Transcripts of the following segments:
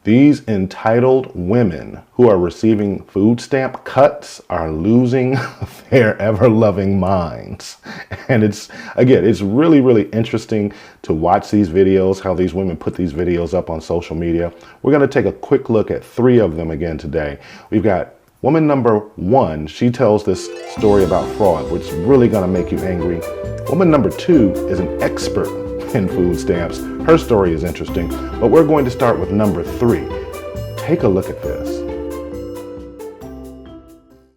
These entitled women who are receiving food stamp cuts are losing their ever-loving minds. And it's really, really interesting to watch these videos, how these women put these videos up on social media. We're going to take a quick look at 3 of them again today. We've got woman number 1. She tells this story about fraud, which is really going to make you angry. Woman number 2 is an expert in food stamps. Her story is interesting, but we're going to start with number 3. Take a look at this.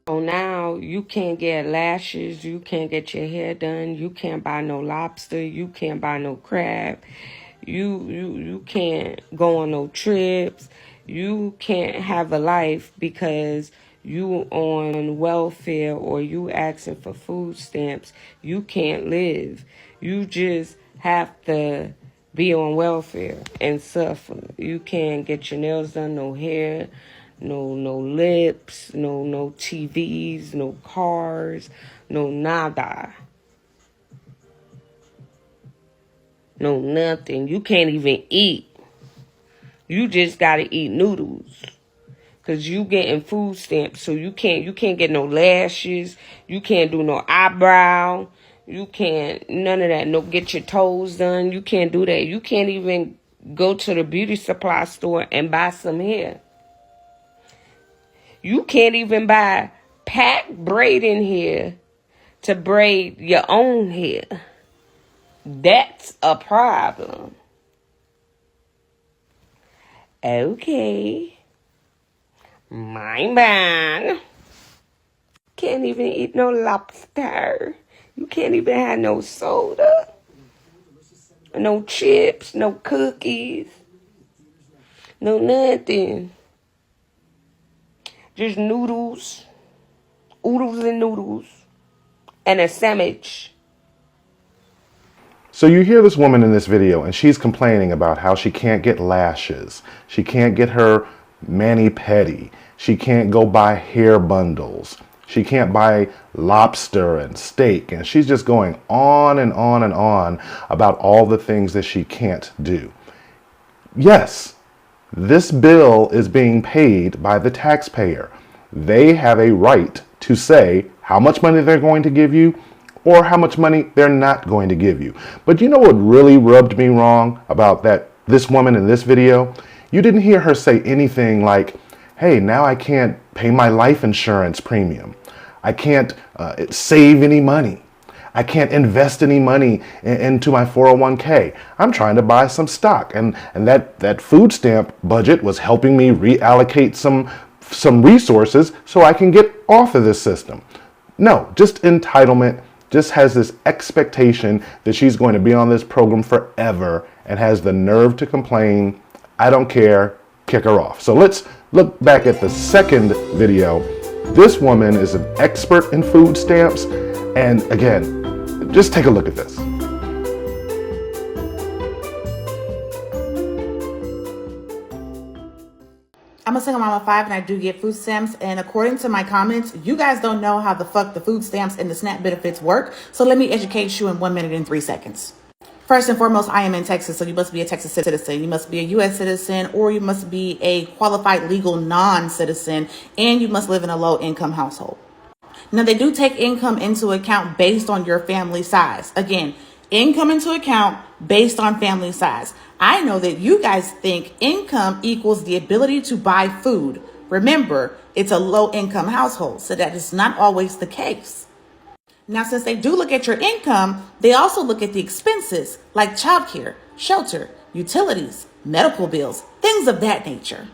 So now you can't get lashes, you can't get your hair done, you can't buy no lobster, you can't buy no crab, you can't go on no trips, you can't have a life because you on welfare or you asking for food stamps. You can't live. You just have to be on welfare and suffer. You can't get your nails done, no hair, no lips, no TVs, no cars, no nada. No nothing. You can't even eat. You just gotta eat noodles. Cause you getting food stamps, so you can't get no lashes, you can't do no eyebrow, you can't none of that. No, get your toes done, you can't do that. You can't even go to the beauty supply store and buy some hair. You can't even buy pack braiding hair to braid your own hair. That's a problem. Okay. My bad. Can't even eat no lobster. You can't even have no soda. No chips, no cookies. No nothing. Just noodles. Oodles and noodles. And a sandwich. So you hear this woman in this video and she's complaining about how she can't get lashes. She can't get her mani-pedi. She can't go buy hair bundles. She can't buy lobster and steak. And she's just going on and on and on about all the things that she can't do. Yes, this bill is being paid by the taxpayer. They have a right to say how much money they're going to give you or how much money they're not going to give you. But you know what really rubbed me wrong about this woman in this video? You didn't hear her say anything like, hey, now I can't pay my life insurance premium. I can't save any money. I can't invest any money into my 401k. I'm trying to buy some stock. And that food stamp budget was helping me reallocate some resources so I can get off of this system. No, just entitlement. Just has this expectation that she's going to be on this program forever and has the nerve to complain, I don't care, kick her off. So let's look back at the second video. This woman is an expert in food stamps. And again, just take a look at this. I'm a single mom of 5 and I do get food stamps, and according to my comments, you guys don't know how the fuck the food stamps and the SNAP benefits work, so let me educate you in 1 minute and 3 seconds. First and foremost, I am in Texas, so you must be a Texas citizen. You must be a U.S. citizen, or you must be a qualified legal non-citizen, and you must live in a low-income household. Now, they do take income into account based on your family size. Again, income into account based on family size. I know that you guys think income equals the ability to buy food. Remember, it's a low-income household, so that is not always the case. Now, since they do look at your income, they also look at the expenses like childcare, shelter, utilities, medical bills, things of that nature.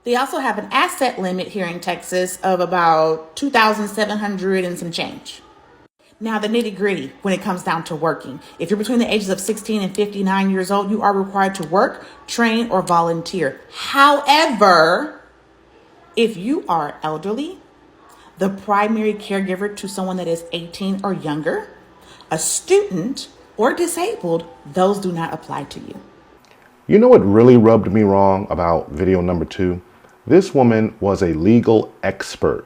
They also have an asset limit here in Texas of about $2,700 and some change. Now, the nitty gritty when it comes down to working. If you're between the ages of 16 and 59 years old, you are required to work, train, or volunteer. However, if you are elderly, the primary caregiver to someone that is 18 or younger, a student, or disabled, those do not apply to you. You know what really rubbed me wrong about video number 2? This woman was a legal expert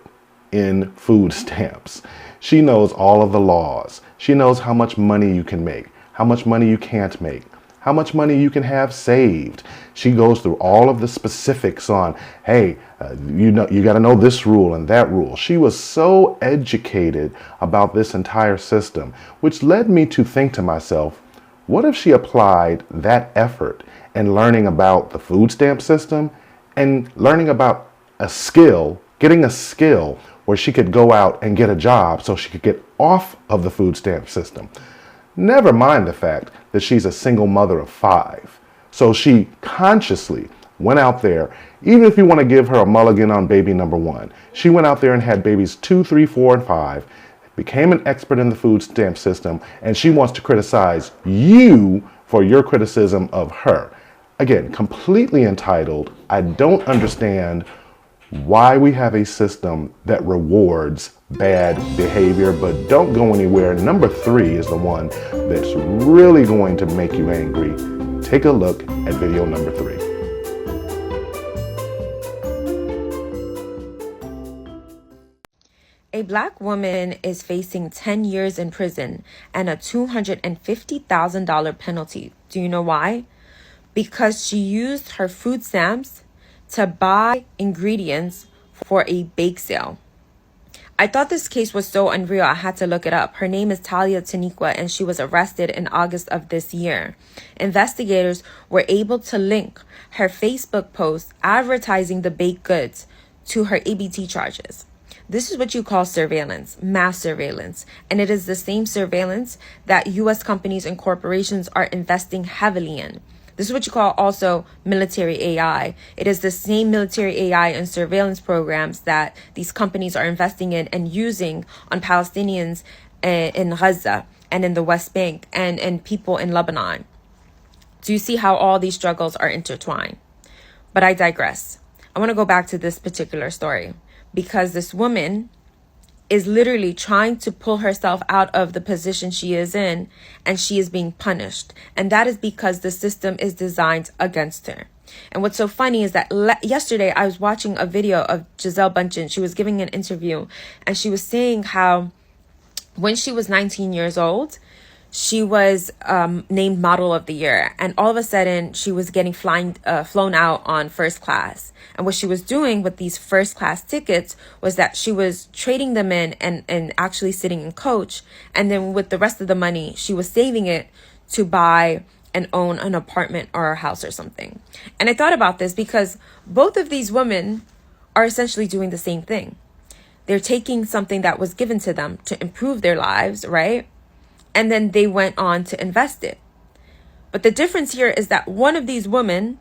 in food stamps. She knows all of the laws. She knows how much money you can make, how much money you can't make, how much money you can have saved. She goes through all of the specifics on, hey, you got to know this rule and that rule. She was so educated about this entire system, which led me to think to myself, what if she applied that effort in learning about the food stamp system and learning about a skill, getting a skill where she could go out and get a job so she could get off of the food stamp system? Never mind the fact that she's a single mother of 5. So she consciously went out there, even if you want to give her a mulligan on baby number 1, she went out there and had babies 2, 3, 4, and 5, became an expert in the food stamp system, and she wants to criticize you for your criticism of her. Again, completely entitled. I don't understand why we have a system that rewards bad behavior, but don't go anywhere. Number 3 is the one that's really going to make you angry. Take a look at video number 3. A black woman is facing 10 years in prison and a $250,000 penalty. Do you know why? Because she used her food stamps to buy ingredients for a bake sale. I thought this case was so unreal, I had to look it up. Her name is Talia Taniqua, and she was arrested in August of this year. Investigators were able to link her Facebook post advertising the baked goods to her ABT charges. This is what you call surveillance, mass surveillance, and it is the same surveillance that U.S. companies and corporations are investing heavily in. This is what you call also military AI. It is the same military AI and surveillance programs that these companies are investing in and using on Palestinians in Gaza and in the West Bank and people in Lebanon. Do you see how all these struggles are intertwined? But I digress. I want to go back to this particular story because this woman is literally trying to pull herself out of the position she is in, and she is being punished. And that is because the system is designed against her. And what's so funny is that yesterday I was watching a video of Gisele Bündchen. She was giving an interview, and she was saying how when she was 19 years old, she was named Model of the Year. And all of a sudden, she was getting flown out on first class. And what she was doing with these first class tickets was that she was trading them in and actually sitting in coach. And then with the rest of the money, she was saving it to buy and own an apartment or a house or something. And I thought about this because both of these women are essentially doing the same thing. They're taking something that was given to them to improve their lives, right? And then they went on to invest it. But the difference here is that one of these women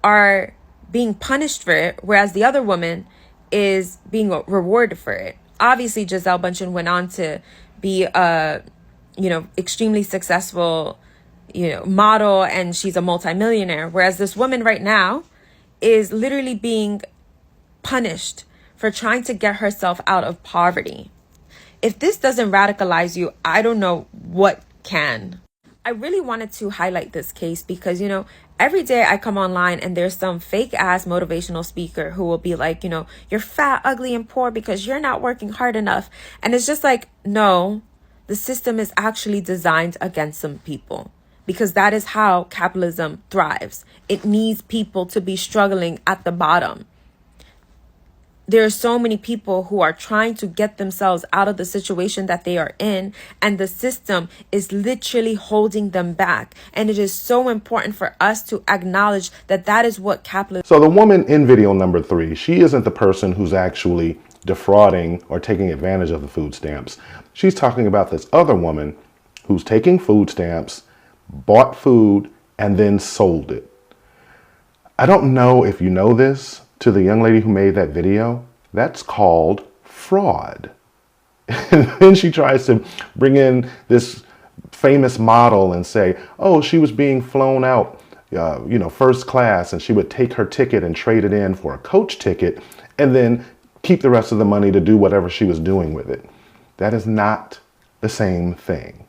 are being punished for it, whereas the other woman is being rewarded for it. Obviously, Gisele Bündchen went on to be a, extremely successful, model, and she's a multimillionaire. Whereas this woman right now is literally being punished for trying to get herself out of poverty. If this doesn't radicalize you, I don't know what can. I really wanted to highlight this case because, every day I come online and there's some fake ass motivational speaker who will be like, you're fat, ugly, and poor because you're not working hard enough. And it's just like, no, the system is actually designed against some people because that is how capitalism thrives. It needs people to be struggling at the bottom. There are so many people who are trying to get themselves out of the situation that they are in, and the system is literally holding them back. And it is so important for us to acknowledge that that is what capitalism. So the woman in video number 3, she isn't the person who's actually defrauding or taking advantage of the food stamps. She's talking about this other woman who's taking food stamps, bought food, and then sold it. I don't know if you know this. To the young lady who made that video, that's called fraud. And then she tries to bring in this famous model and say, oh, she was being flown out, first class, and she would take her ticket and trade it in for a coach ticket and then keep the rest of the money to do whatever she was doing with it. That is not the same thing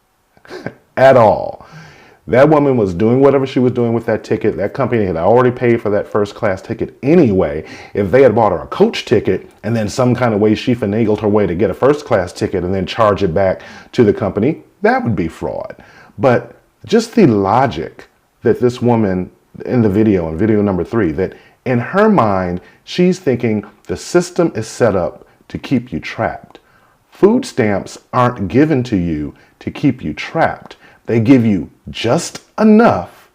at all. That woman was doing whatever she was doing with that ticket. That company had already paid for that first class ticket anyway. If they had bought her a coach ticket and then some kind of way she finagled her way to get a first class ticket and then charge it back to the company, that would be fraud. But just the logic that this woman in the video, in video number 3, that in her mind, she's thinking the system is set up to keep you trapped. Food stamps aren't given to you to keep you trapped. They give you just enough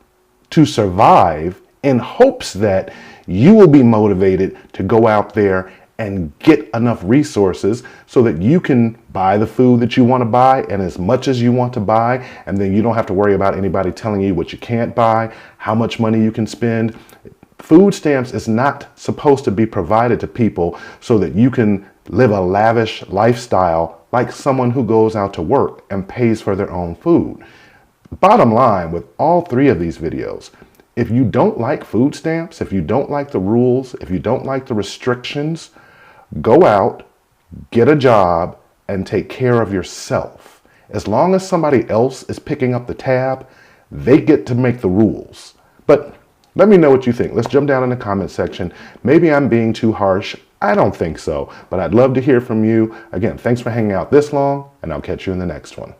to survive in hopes that you will be motivated to go out there and get enough resources so that you can buy the food that you want to buy and as much as you want to buy, and then you don't have to worry about anybody telling you what you can't buy, how much money you can spend. Food stamps is not supposed to be provided to people so that you can live a lavish lifestyle like someone who goes out to work and pays for their own food. Bottom line, with all 3 of these videos, if you don't like food stamps, if you don't like the rules, if you don't like the restrictions, go out, get a job, and take care of yourself. As long as somebody else is picking up the tab, they get to make the rules. But let me know what you think. Let's jump down in the comment section. Maybe I'm being too harsh. I don't think so, but I'd love to hear from you. Again, thanks for hanging out this long, and I'll catch you in the next one.